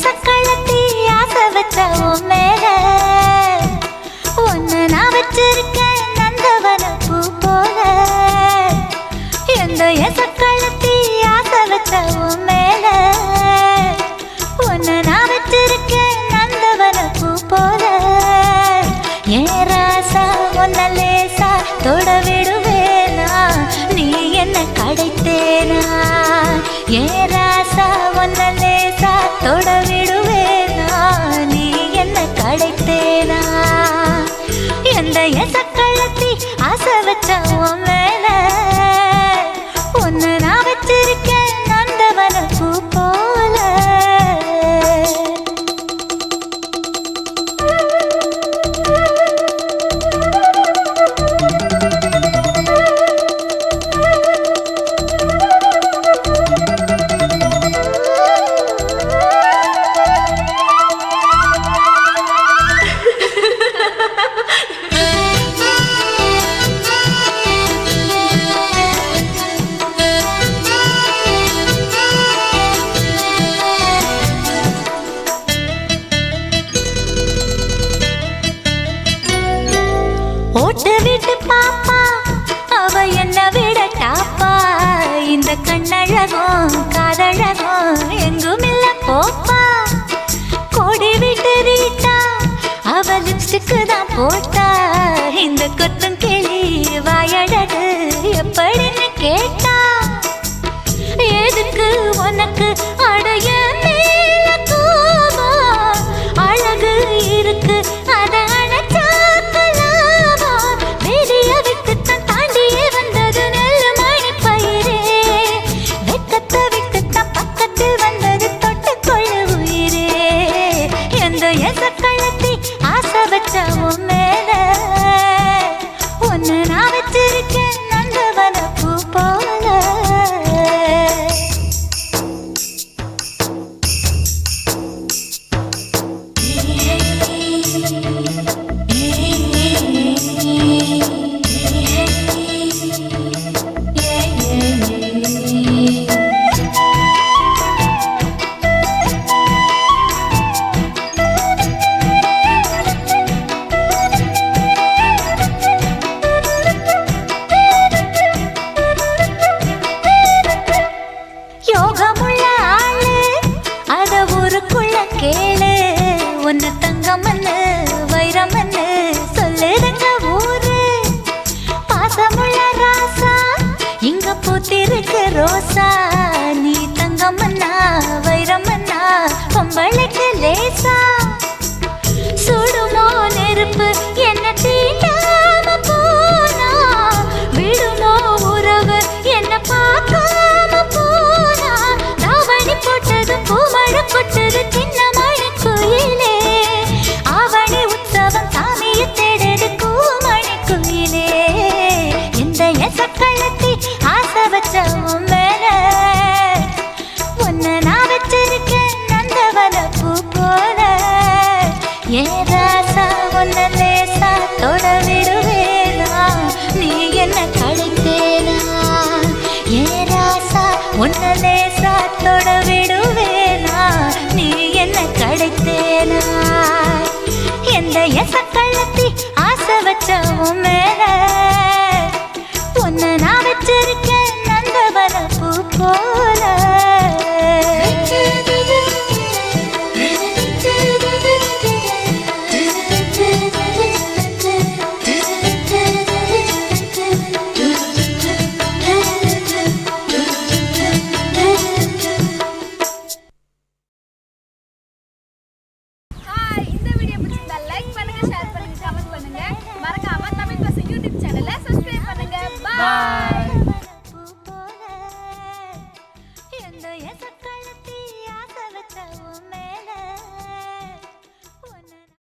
சக்களத்தி ஆசை வச்ச உன் மேல ஒன்னு நான் வச்சிருக்கேன் நந்தவன பூ போல. எந்த சக்களத்தி ஆசை வச்ச உன் மேல ஒன்னு நான் வச்சிருக்கேன் நந்தவன பூ போல. ஏன் ராசா ஒன்ன லேசா தொட விடுவேனா நீ என்ன கடைத்தேனா. ஏன் ராசா ஒன்ன லேசா தொட விடுவேனா நீ என்ன கடைத்தேனா. எந்த சக்களத்தி ஆசை வச்ச உன் மேல ஒன்னு நான் வச்சிருக்கேன் நந்தவன பூ போல. ஓட்டு விட்டு பாப்பா அவ என்ன விட டாப்பா. இந்த கண்ணழகும் காதழகும் எங்கும் இல்ல போப்பா. கோடி விட்டு ரீட்டா அவ லிப்ஸ்டிக்கு தான் போட்டா. இந்த கொத்தும் கிளி வாயழகு எப்படின்னு கேட்டா. எதுக்கு உனக்கு அடைய மேல கோபம் அழகு இருக்கு அத அணைச்சாக்கலாமா. வெறிய விட்டுத்தான் தாண்டியே வந்தது நெல் மணி பயிரே. வெக்கத்தை விட்டுத்தான் பக்கத்தில் வந்தது தொட்டு கொள்ள உயிரே. எந்த சக்களத்தி ஆசை வச்ச உன் மேல ஒன்னு நான் வச்சிருக்கேன் நந்தவன பூ போல. யோகமுள்ள ஆளு அத ஊருக்குள்ள கேளு. ஒன்னு தங்கமன்னு வைரமன்னு சொல்லுதுங்க ஊரு. பாசமுள்ள ராசா இங்க பூத்திருக்கு ரோசா. நீ தங்கமன்னா வைரமன்னா பொம்பளைக்கு லேசா. சுடுமோ நெருப்பு என்ன தீண்டாம போனா. விடுமோ உறவு என்ன பார்க்காம போனா. தாவணி போட்டது பூமழை கொட்டது சின்ன மழை குயிலே. ஆவணி உற்சவம் சாமியை தேடுது கூமணி குயிலே. இந்த சக்களத்தி ஆசை வச்ச உன் மேல ஒன்னு நான் வச்சிருக்கேன் நந்தவன பூ போல. ஏன் ராசா ஒன்ன லேசா தொட விடுவேனா நீ என்ன கடைத்தேனா. ஏன் ராசா ஒன்ன லேசா தொட விடுவேனா நீ என்ன கடைத்தேனா. எந்த சக்களத்தி ஆசை வச்ச உன் மேல ஒன்னு நான் வச்சிருக்கேன் நந்தவன பூ போல. இந்த வீடியோ பிடிச்சிருந்தா லைக் பண்ணுங்க, ஷேர் பண்ணுங்க, கமெண்ட் பண்ணுங்க. மறக்காம தமிழ் பஸ் யூடியூப் சேனலை சப்ஸ்கிரைப் பண்ணுங்க. பாய். எந்த சக்களத்தி ஆசை வச்ச உன் மேல